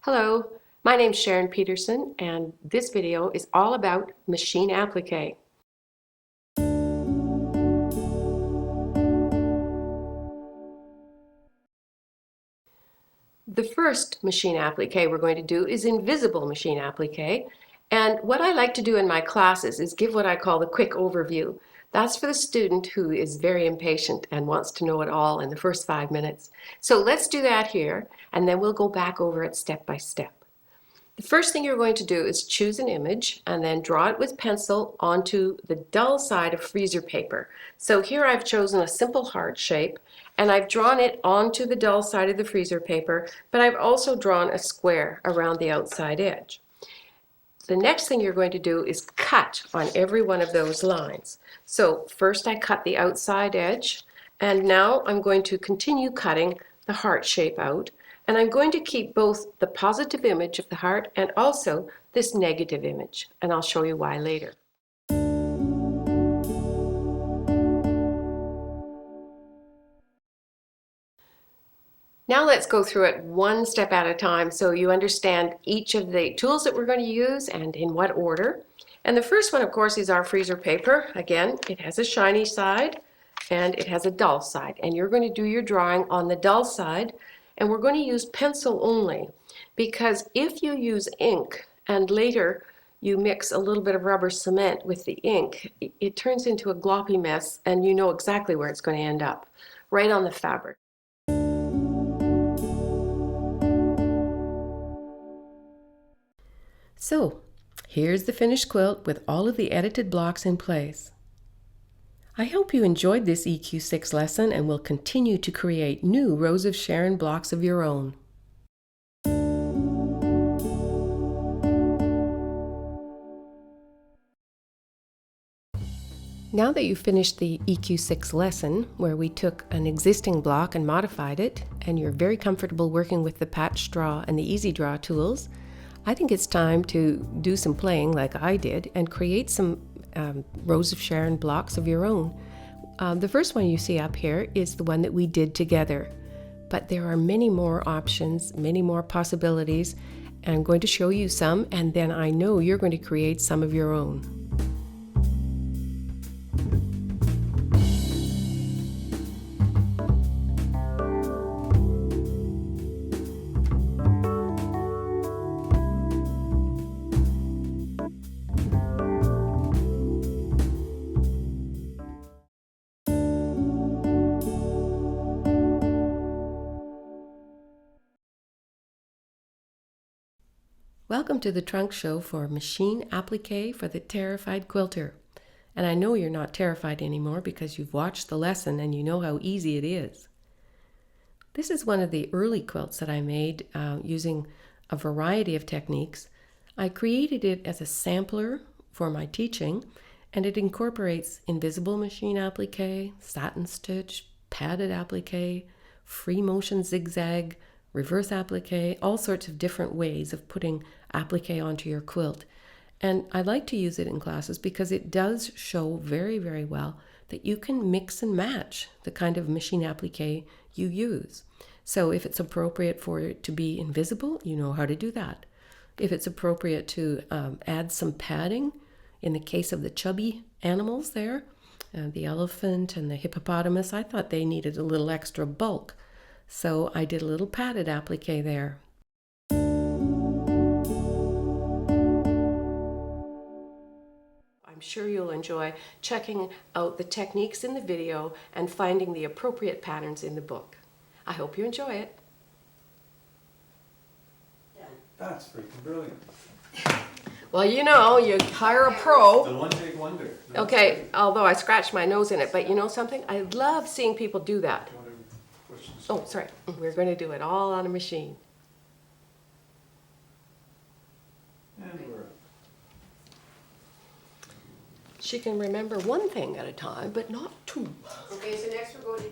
Hello, my name's Sharon Pederson, and this video is all about machine applique. The first machine applique we're going to do is invisible machine applique, and what I like to do in my classes is give what I call the quick overview. That's for the student who is very impatient and wants to know it all in the first 5 minutes. So let's do that here, and then we'll go back over it step by step. The first thing you're going to do is choose an image and then draw it with pencil onto the dull side of freezer paper. So here I've chosen a simple heart shape and I've drawn it onto the dull side of the freezer paper, but I've also drawn a square around the outside edge. The next thing you're going to do is cut on every one of those lines. So first I cut the outside edge, and now I'm going to continue cutting the heart shape out. And I'm going to keep both the positive image of the heart and also this negative image, and I'll show you why later. Now let's go through it one step at a time so you understand each of the tools that we're going to use and in what order. And the first one, of course, is our freezer paper. Again, it has a shiny side and it has a dull side, and you're going to do your drawing on the dull side. And we're going to use pencil only, because if you use ink and later you mix a little bit of rubber cement with the ink, it turns into a gloppy mess, and you know exactly where it's going to end up, right on the fabric. So here's the finished quilt with all of the edited blocks in place. I hope you enjoyed this EQ6 lesson and will continue to create new Rose of Sharon blocks of your own. Now that you've finished the EQ6 lesson, where we took an existing block and modified it, and you're very comfortable working with the patch draw and the easy draw tools, I think it's time to do some playing like I did and create some Rose of Sharon blocks of your own. The first one you see up here is the one that we did together, but there are many more options, many more possibilities, and I'm going to show you some, and then I know you're going to create some of your own. Welcome to the trunk show for machine applique for the terrified quilter. And I know you're not terrified anymore because you've watched the lesson and you know how easy it is. This is one of the early quilts that I made using a variety of techniques. I created it as a sampler for my teaching, and it incorporates invisible machine applique, satin stitch, padded applique, free motion zigzag, reverse applique, all sorts of different ways of putting applique onto your quilt. And I like to use it in classes because it does show very, very well that you can mix and match the kind of machine applique you use. So if it's appropriate for it to be invisible, you know how to do that. If it's appropriate to add some padding, in the case of the chubby animals there, the elephant and the hippopotamus, I thought they needed a little extra bulk. So I did a little padded applique there. I'm sure you'll enjoy checking out the techniques in the video and finding the appropriate patterns in the book. I hope you enjoy it. That's freaking brilliant. Well, you know, you hire a pro. The one take wonder. Okay, although I scratched my nose in it, but you know something? I love seeing people do that. Oh, sorry. We're going to do it all on a machine. And we're up. She can remember one thing at a time, but not two. Okay, so next we're going to